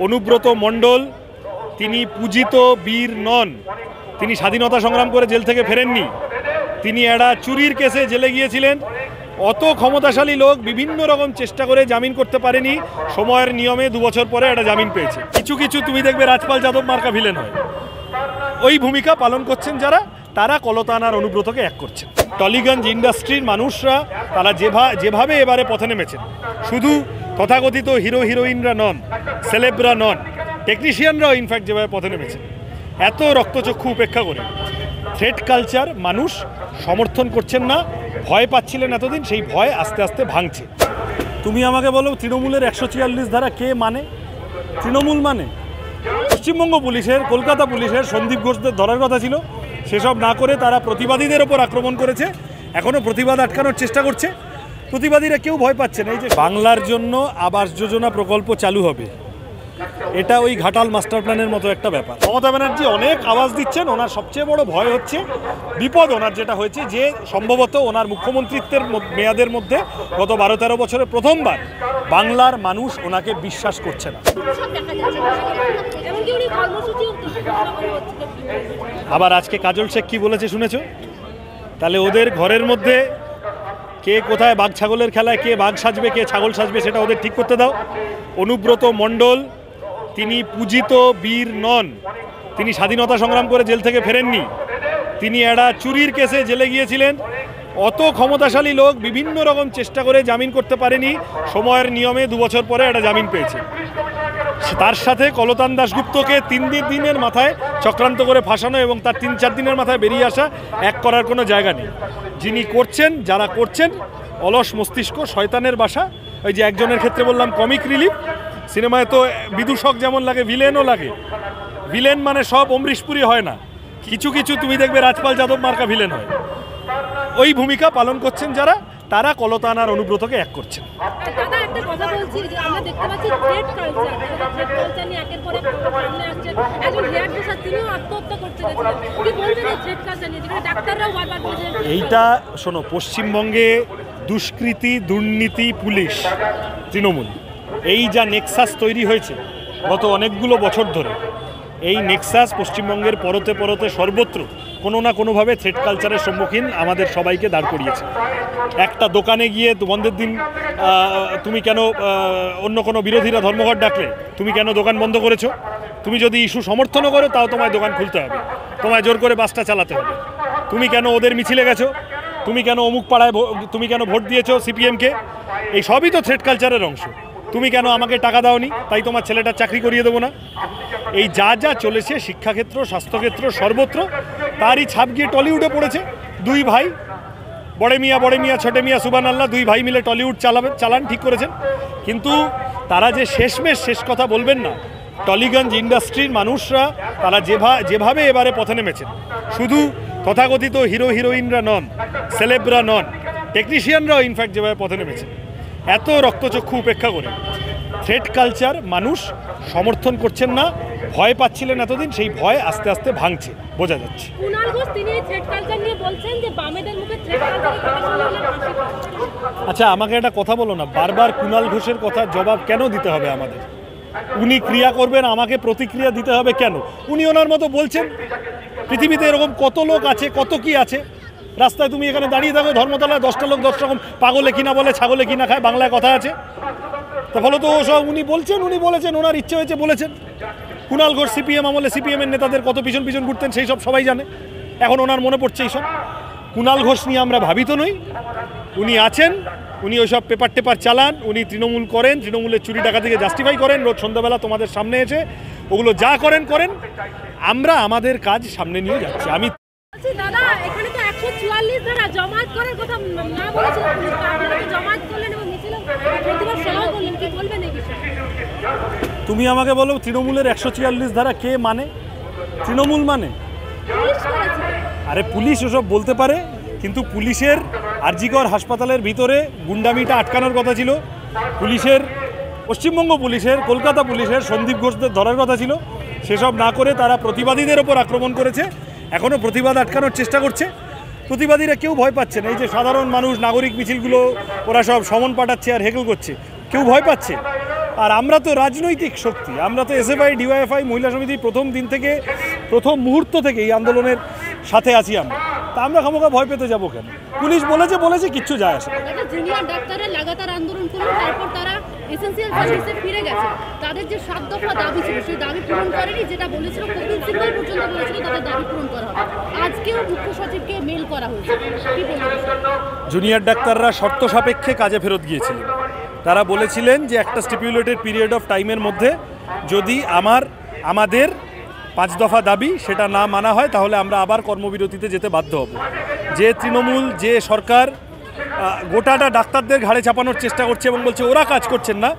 অনুব্রত মণ্ডল তিনি পূজিত বীর নন। তিনি স্বাধীনতা সংগ্রাম করে জেল থেকে ফেরেননি। তিনি একটা চুরির কেসে জেলে গিয়েছিলেন। অত ক্ষমতাশালী লোক বিভিন্ন রকম চেষ্টা করে জামিন করতে পারেনি। সময়ের নিয়মে 2 বছর পরে একটা জামিন পেয়েছে। কিছু কিছু তুমি দেখবে রাজপাল যাদব মার্কা ভিলেন হয়। ওই ভূমিকা পালন করছেন যারা, তারা কলতান আর অনুব্রতকে এক করছেন। টলিগঞ্জ ইন্ডাস্ট্রির মানুষরা তারা যেভাবে এবারে পথে নেমেছেন, শুধু তথাকথিত হিরো হিরোইনরা নন, সেলেবরা নন, টেকনিশিয়ানরাও ইনফ্যাক্ট যেভাবে পথে নেমেছেন, এত রক্তচক্ষু উপেক্ষা করে থ্রেট কালচার মানুষ সমর্থন করছেন না। ভয় পাচ্ছিলেন এতদিন, সেই ভয় আস্তে আস্তে ভাঙছে। তুমি আমাকে বলো, তৃণমূলের 144 ধারা কে মানে? তৃণমূল মানে পশ্চিমবঙ্গ পুলিশের, কলকাতা পুলিশের সন্দীপ ঘোষদের ধরার কথা ছিল, সেসব না করে তারা প্রতিবাদীদের ওপর আক্রমণ করেছে। এখনও প্রতিবাদ আটকানোর চেষ্টা করছে। প্রতিবাদীরা কেউ ভয় পাচ্ছে না। এই যে বাংলার জন্য আবাস যোজনা প্রকল্প চালু হবে, এটা ওই ঘাটাল মাস্টার প্ল্যানের মতো একটা ব্যাপার। মমতা ব্যানার্জি অনেক আওয়াজ দিচ্ছেন। ওনার সবচেয়ে বড় ভয় হচ্ছে বিপদ। ওনার যেটা হয়েছে যে সম্ভবত ওনার মুখ্যমন্ত্রিত্বের মেয়াদের মধ্যে গত 12-13 বছরে প্রথমবার বাংলার মানুষ ওনাকে বিশ্বাস করছে না। আবার আজকে কাজল শেখ কি বলেছে শুনেছো? তাহলে ওদের ঘরের মধ্যে কে কোথায় বাঘ ছাগলের খেলায় কে বাঘ সাজবে কে ছাগল সাজবে সেটা ওদের ঠিক করতে দাও। অনুব্রত মণ্ডল তিনি পূজিত বীর নন। তিনি স্বাধীনতা সংগ্রাম করে জেল থেকে ফেরেননি। তিনি একটা চুরির কেসে জেলে গিয়েছিলেন। অত ক্ষমতাশালী লোক বিভিন্ন রকম চেষ্টা করে জামিন করতে পারেনি। সময়ের নিয়মে 2 বছর পরে একটা জামিন পেয়েছে। তার সাথে কলতান দাশগুপ্তকে 3 দিনের মাথায় চক্রান্ত করে ফাঁসানো এবং তার 3-4 দিনের মাথায় বেরিয়ে আসা এক করার কোনো জায়গা নেই। যিনি করছেন, যারা করছেন, অলস মস্তিষ্ক, শয়তানের বাসা। ওই যে একজনের ক্ষেত্রে বললাম কমিক রিলিফ, সিনেমায় তো বিদূষক যেমন লাগে ভিলেনও লাগে। ভিলেন মানে সব অমরিশপুরি হয় না, কিছু কিছু তুমি দেখবে রাজপাল যাদব মার্কা ভিলেন হয়। ওই ভূমিকা পালন করছেন যারা, তারা কলতান আর অনুব্রতকে এক করছেন। দাদা একটা কথা বলছি যে আমরা দেখতে পাচ্ছি থ্রেট কালচার নিয়ে একের পর এক সামনে আসছে। একজন হেয়ার ড্রেসার তিনিও আত্মহত্যা করতে গেছিলেন। কি বলবেন এই থ্রেট কালচার নিয়ে, যেখানে ডাক্তাররাও বারবার বলছেন? এইটা শোনো, পশ্চিমবঙ্গে দুষ্কৃতি, দুর্নীতি, পুলিশ, তৃণমূল, এই যা নেক্সাস তৈরি হয়েছে গত অনেকগুলো বছর ধরে, এই নেক্সাস পশ্চিমবঙ্গের পরতে পরতে সর্বত্র কোনো না কোনোভাবে থ্রেট কালচারের সম্মুখীন আমাদের সবাইকে দাঁড় করিয়েছে। একটা দোকানে গিয়ে বন্ধের দিন তুমি কেন অন্য কোনো বিরোধীরা ধর্মঘট ডাকলে তুমি কেন দোকান বন্ধ করেছো? তুমি যদি ইস্যু সমর্থনও করো তাও তোমায় দোকান খুলতে হবে, তোমায় জোর করে বাসটা চালাতে হবে। তুমি কেন ওদের মিছিলে গেছো? তুমি কেন অমুক পাড়ায় তুমি কেন ভোট দিয়েছো সিপিএমকে? এই সবই তো থ্রেট কালচারের অংশ। তুমি কেন আমাকে টাকা দাওনি, তাই তোমার ছেলেটার চাকরি করিয়ে দেবো না? এই যা যা চলেছে শিক্ষাক্ষেত্র, স্বাস্থ্যক্ষেত্র, সর্বত্র তারই ছাপ গিয়ে টলিউডে পড়েছে। 2 ভাই, বড়ে মিয়া ছোটে মিয়া সুবহান আল্লাহ, 2 ভাই মিলে টলিউড চালান, ঠিক করেছেন। কিন্তু তারা যে শেষমেশ শেষ কথা বলবেন না। টলিগঞ্জ ইন্ডাস্ট্রির মানুষরা তারা যেভাবে এবারে পথে নেমেছেন, শুধু তথাকথিত হিরো হিরোইনরা নন, সেলেবরা নন, টেকনিশিয়ানরাও ইনফ্যাক্ট যেভাবে পথে নেমেছেন, এত রক্তচক্ষু উপেক্ষা করে থ্রেট কালচার মানুষ সমর্থন করছেন না। ভয় পাচ্ছিলেন এতদিন, সেই ভয় আস্তে আস্তে ভাঙছে, বোঝা যাচ্ছে। কুণাল ঘোষ তিনি থ্রেট কালচার নিয়ে বলছেন যে বামেদের মুখে থ্রেট কালচারের কথা শুনলে হাসি পায়। আচ্ছা আমাকে একটা কথা বলো না, বারবার কুণাল ঘোষের কথা জবাব কেন দিতে হবে আমাদের? উনি ক্রিয়া করবেন, আমাকে প্রতিক্রিয়া দিতে হবে কেন? উনি ওনার মতো বলছেন। পৃথিবীতে এরকম কত লোক আছে, কত কি আছে। রাস্তায় তুমি এখানে দাঁড়িয়ে থাকো, ধর্মতলায় 10টা লোক 10 রকম পাগলে কিনা বলে, ছাগলে কিনা খায়, বাংলায় কথা আছে। তা ফলে তো সব উনি বলেছেন, ওনার ইচ্ছে হয়েছে বলেছেন। কুণাল ঘোষ সিপিএম আমলে সিপিএমের নেতাদের কত পিছন পিছন ঘুরতেন সেই সব সবাই জানে। এখন ওনার মনে পড়ছে এইসব। কুণাল ঘোষ নিয়ে আমরা ভাবিত নই। উনি আছেন, উনি ওইসব পেপার চালান, উনি তৃণমূল করেন, তৃণমূলের চুরি ডাকাতিকে জাস্টিফাই করেন। রোজ সন্ধ্যাবেলা তোমাদের সামনে এসে ওগুলো যা করেন। আমরা আমাদের কাজ সামনে নিয়ে যাচ্ছি। আমি দাদা এখানে তো 144 ধারা জমায়েত করার কথা না বলেছিল পুলিশ, আপনারা তো জমায়েত করলেন এবং মিছিলে প্রতিবাদ সভা করলেন। কি বলবেন এই বিষয়ে? তুমি আমাকে বলো, তৃণমূলের 144 ধারা কে মানে? তৃণমূল মানে পুলিশ করেছে। আরে পুলিশ ওসব বলতে পারে, কিন্তু পুলিশের আরজিকর হাসপাতালের ভিতরে গুন্ডামিটা আটকানোর কথা ছিল। পুলিশের, পশ্চিমবঙ্গ পুলিশের, কলকাতা পুলিশের সন্দীপ ঘোষদের ধরার কথা ছিল, সেসব না করে তারা প্রতিবাদীদের ওপর আক্রমণ করেছে। এখনও প্রতিবাদ আটকানোর চেষ্টা করছে। প্রতিবাদীরা কেউ ভয় পাচ্ছে না। এই যে সাধারণ মানুষ, নাগরিক মিছিলগুলো ওরা সব সমন পাঠাচ্ছে আর হেকল করছে, কেউ ভয় পাচ্ছে? আর আমরা তো রাজনৈতিক শক্তি, আমরা তো এসএফআই ডিওয়াইএফআই মহিলা সমিতি প্রথম দিন থেকে প্রথম মুহূর্ত থেকে এই আন্দোলনের সাথে আছি আমরা। তা আমরা খামোখা ভয় পেতে যাবো কেন? পুলিশ বলেছে কিচ্ছু যায় আসে না। জুনিয়র ডাক্তাররা লাগাতার আন্দোলন করলো, তারপর তারা এসেনশিয়াল সার্ভিসে ফিরে গেছে। তাদের যে 7 দফা দাবি ছিল সেই দাবি পূরণ করেনি, যেটা বলেছিল কপিল সিব্বল পর্যন্ত বলেছিল তাদের দাবি পূরণ করা হবে। আজকেও মুখ্য সচিবকে মেল করা হয়েছে, কি বলবেন? জুনিয়র ডাক্তাররা শর্ত সাপেক্ষে কাজে ফেরত গিয়েছিলেন। তারা বলেছিলেন যে একটা স্টিপুলেটেড পিরিয়ড অফ টাইমের মধ্যে যদি আমাদের 5 দফা দাবি সেটা না মানা হয় তাহলে আমরা আবার কর্মবিরতিতে যেতে বাধ্য হব। যে তৃণমূল, যে সরকার গোটাটা ডাক্তারদের ঘাড়ে চাপানোর চেষ্টা করছে এবং বলছে ওরা কাজ করছেন না,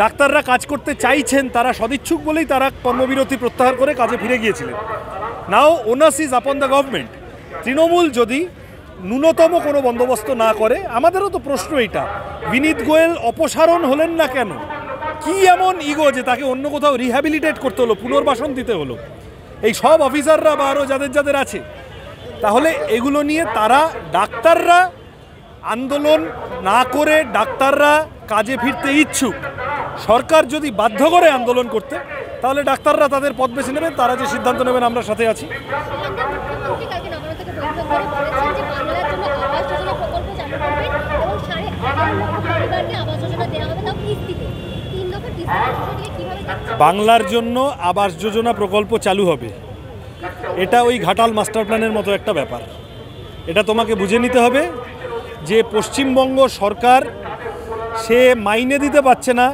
ডাক্তাররা কাজ করতে চাইছেন, তারা সদিচ্ছুক বলেই তারা কর্মবিরতি প্রত্যাহার করে কাজে ফিরে গিয়েছিলেন। Now onus is upon the government. Trinamool যদি ন্যূনতম কোনো বন্দোবস্ত না করে, আমাদেরও তো প্রশ্ন এইটা, বিনীত গোয়েল অপসারণ হলেন না কেন? কি এমন ইগো যে তাকে অন্য কোথাও রিহ্যাবিলিটেট করতে হলো, পুনর্বাসন দিতে হলো? এই সব অফিসাররা বা আরও যাদের আছে, তাহলে এগুলো নিয়ে ডাক্তাররা আন্দোলন না করে ডাক্তাররা কাজে ফিরতে ইচ্ছুক, সরকার যদি বাধ্য করে আন্দোলন করতে, তাহলে ডাক্তাররা তাদের পথ বেছে নেবেন, তারা যে সিদ্ধান্ত নেবেন আমরা সাথে আছি। বাংলার জন্য আবাস যোজনা প্রকল্প চালু হবে, এটা ওই ঘাটাল মাস্টার প্ল্যানের মতো একটা ব্যাপার। এটা তোমাকে বুঝে নিতে হবে যে পশ্চিমবঙ্গ সরকার সে মাইনে দিতে পারছে না,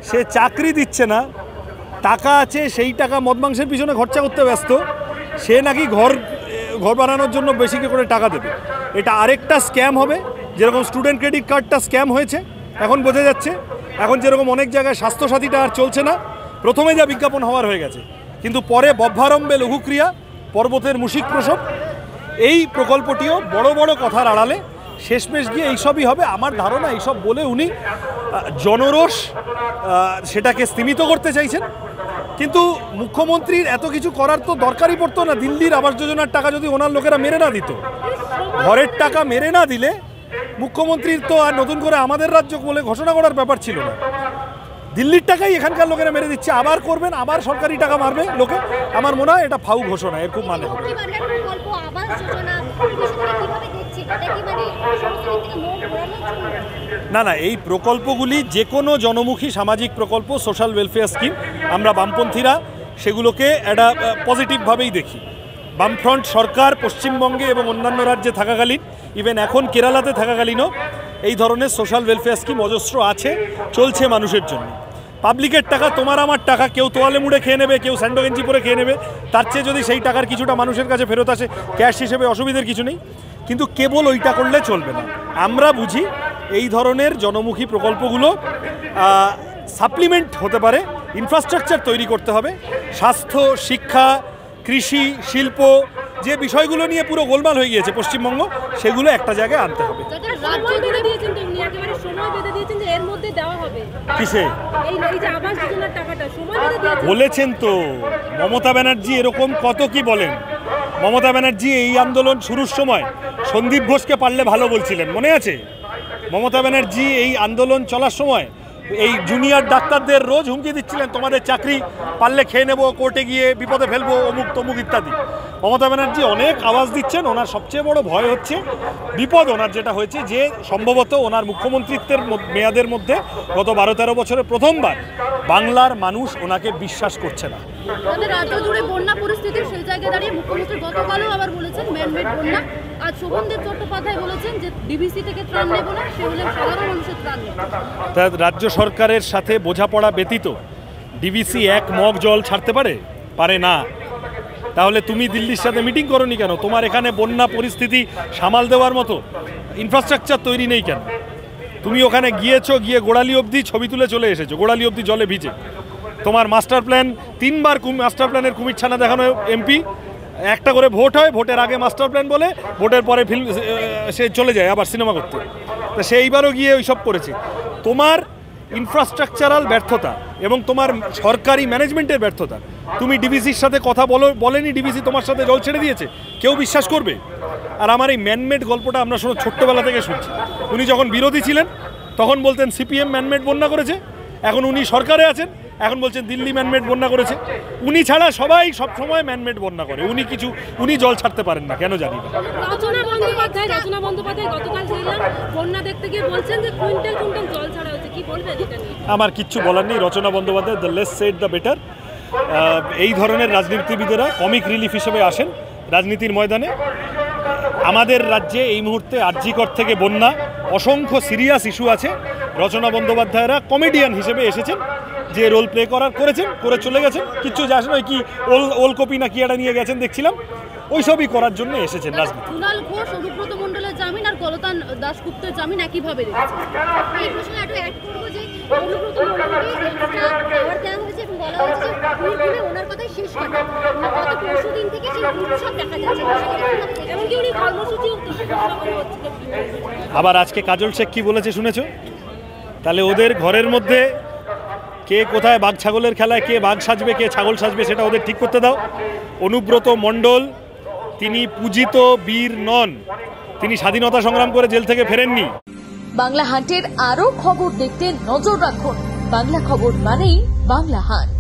সে চাকরি দিচ্ছে না, টাকা আছে সেই টাকা মদ মাংসের পিছনে খরচা করতে ব্যস্ত, সে নাকি ঘর বানানোর জন্য বেশি করে টাকা দেবে। এটা আরেকটা স্ক্যাম হবে, যেরকম স্টুডেন্ট ক্রেডিট কার্ডটা স্ক্যাম হয়েছে এখন বোঝা যাচ্ছে। এখন যেরকম অনেক জায়গায় স্বাস্থ্যসাথীটা আর চলছে না, প্রথমে যা বিজ্ঞাপন হওয়ার হয়ে গেছে, কিন্তু পরে বভ্যারম্ভে লঘুক্রিয়া, পর্বতের মুশিক প্রসব, এই প্রকল্পটিও বড় বড় কথার আড়ালে শেষমেশ গিয়ে এইসবই হবে। আমার ধারণা এইসব বলে উনি জনরোষ সেটাকে স্তীমিত করতে চাইছেন, কিন্তু মুখ্যমন্ত্রীর এত কিছু করার তো দরকারই পড়তো না। দিল্লির আবাস যোজনার টাকা যদি ওনার লোকেরা মেরে না দিত, ঘরের টাকা মেরে না দিলে মুখ্যমন্ত্রীর তো আর নতুন করে আমাদের রাজ্য বলে ঘোষণা করার ব্যাপার ছিল না। দিল্লির টাকাই এখানকার লোকেরা মেরে দিচ্ছে, আবার করবেন, আবার সরকারি টাকা মারবে লোকে। আমার মনে হয় এটা ফাউ ঘোষণা, এর খুব মানে হবে না। এই প্রকল্পগুলি যে কোনো জনমুখী সামাজিক প্রকল্প, সোশ্যাল ওয়েলফেয়ার স্কিম, আমরা বামপন্থীরা সেগুলোকে একটা পজিটিভভাবেই দেখি। বামফ্রন্ট সরকার পশ্চিমবঙ্গে এবং অন্যান্য রাজ্যে থাকাকালীন, ইভেন এখন কেরালাতে থাকাকালীনও এই ধরনের সোশ্যাল ওয়েলফেয়ার স্কিম অজস্র আছে, চলছে মানুষের জন্য। পাবলিকের টাকা, তোমার আমার টাকা, কেউ তোয়ালে মুড়ে খেয়ে নেবে, কেউ স্যান্ডো গেঞ্জি পরে খেয়ে নেবে, তার চেয়ে যদি সেই টাকার কিছুটা মানুষের কাছে ফেরত আসে ক্যাশ হিসেবে, অসুবিধার কিছু নেই। কিন্তু কেবল ওইটা করলে চলবে না। আমরা বুঝি এই ধরনের জনমুখী প্রকল্পগুলো সাপ্লিমেন্ট হতে পারে, ইনফ্রাস্ট্রাকচার তৈরি করতে হবে। স্বাস্থ্য, শিক্ষা, কৃষি, শিল্প, যে বিষয়গুলো নিয়ে পুরো গোলমাল হয়ে গিয়েছে পশ্চিমবঙ্গ, সেগুলো একটা জায়গায় আনতে হবে। কিসে বলেছেন তো মমতা ব্যানার্জি, এরকম কত কি বলেন। মমতা ব্যানার্জি এই আন্দোলন শুরুর সময় সন্দীপ ঘোষকে পারলে ভালো বলছিলেন, মনে আছে? মমতা ব্যানার্জি এই আন্দোলন চলার সময় এই জুনিয়র ডাক্তারদের রোজ হুমকি দিচ্ছিলেন, তোমাদের চাকরি পারলে খেয়ে নেবো, কোর্টে গিয়ে বিপদে ফেলবো, অমুক তমুক ইত্যাদি। মমতা ব্যানার্জি অনেক আওয়াজ দিচ্ছেন। ওনার সবচেয়ে বড় ভয় হচ্ছে বিপদ ওনার যেটা হয়েছে, যে সম্ভবত ওনার মুখ্যমন্ত্রিত্বের মেয়াদের মধ্যে গত 12-13 বছরে প্রথমবার বাংলার মানুষ ওনাকে বিশ্বাস করছে না। আমাদের রাজ্য জুড়ে বন্যা পরিস্থিতি, সেই জায়গায় দাঁড়িয়ে মুখ্যমন্ত্রী গতকালও আবার বলেছেন ম্যানমেড বন্যা। আজ শোভনদেব চট্টোপাধ্যায় বলেছেন যে ডিবিসি থেকে ত্রাণ নেব না, সে হলে সাধারণ মানুষের ত্রাণ নেব। রাজ্য সরকারের সাথে বোঝাপড়া ব্যতীত ডিবিসি এক মগ জল ছাড়তে পারে না। তাহলে তুমি দিল্লির সাথে মিটিং করোনি কেন? তোমার এখানে বন্যা পরিস্থিতি সামাল দেওয়ার মতো ইনফ্রাস্ট্রাকচার তৈরি নেই কেন? তুমি ওখানে গিয়েছো, গিয়ে গোড়ালি অবধি ছবি তুলে চলে এসেছো, গোড়ালি অবধি জলে ভিজে। তোমার মাস্টার প্ল্যান, 3 বার মাস্টার প্ল্যানের কুমির ছানা দেখানো এমপি, একটা করে ভোট হয়, ভোটের আগে মাস্টার প্ল্যান বলে, ভোটের পরে ফিল্ম সে চলে যায় আবার সিনেমা করতে। তা সেইবারও গিয়ে ওই সব করেছে। তোমার ইনফ্রাস্ট্রাকচারাল ব্যর্থতা এবং তোমার সরকারি ম্যানেজমেন্টের ব্যর্থতা। তুমি ডিবিসির সাথে কথা বলেনি, ডিবিসি তোমার সাথে জল ছেড়ে দিয়েছে, কেউ বিশ্বাস করবে? আর আমার এই ম্যানমেড গল্পটা আমরা ছোট্টবেলা থেকে শুনছি। উনি যখন বিরোধী ছিলেন তখন বলতেন সিপিএম ম্যানমেড বন্যা করেছে, এখন উনি সরকারে আছেন, এখন বলছেন দিল্লি ম্যানমেড বন্যা করেছে। উনি ছাড়া সবাই সবসময় ম্যানমেড বন্যা করে, উনি জল ছাড়তে পারেন না, কেন জানি না। রচনা বন্দ্যোপাধ্যায় গতকাল ছিলাম বন্যা দেখতে গিয়ে বলছেন যে কুইন্টাল জল ছাড়া হচ্ছে, কি বলবেন এটা নিয়ে? আমার কিচ্ছু বলার নেই। Rachna Bandyopadhyay, the less said the better. এই ধরনের রাজনীতিবিদেরা কমিক রিলিফ হিসেবে আসেন রাজনীতির ময়দানে। আমাদের রাজ্যে এই মুহূর্তে আরজিকর থেকে বন্যা, অসংখ্য সিরিয়াস ইস্যু আছে। রচনা বন্দ্যোপাধ্যায়রা কমেডিয়ান হিসেবে এসেছেন, যে রোল প্লে করেছেন, করে চলে গেছেন। কিচ্ছু যে আসলে ওই কি ওলকপি না কি একটা নিয়ে গেছেন দেখছিলাম, ওইসবই করার জন্য এসেছেন রাজনীতি। কুণাল ঘোষ, অনুব্রত মণ্ডলের জামিন আর কলতান দাশগুপ্তের জামিন একইভাবে রেখেছে। এই প্রশ্নে একটু অ্যাড করবো যে অনুব্রত মণ্ডলকে খাবার দেওয়া হয়েছে এবং বলা হয়েছে যে ভুলে ওনার কথাই শেষ কথা। গত পরশু দিন থেকে সেই উৎসব দেখা যাচ্ছে, এমনকি উনি কর্মসূচিও ঘোষণা করা হচ্ছিল। আবার আজকে কাজল শেখ কি বলেছে শুনেছো? তাহলে ওদের ঘরের মধ্যে কে কোথায় বাঘ ছাগলের খেলায় কে বাঘ সাজবে কে ছাগল সাজবে সেটা ওদের ঠিক করতে দাও। অনুব্রত মণ্ডল তিনি পূজিত বীর নন, তিনি স্বাধীনতা সংগ্রাম করে জেল থেকে ফেরেননি। বাংলা হান্টের আরও খবর দেখতে নজর রাখুন। বাংলা খবর মানেই বাংলা হান্ট।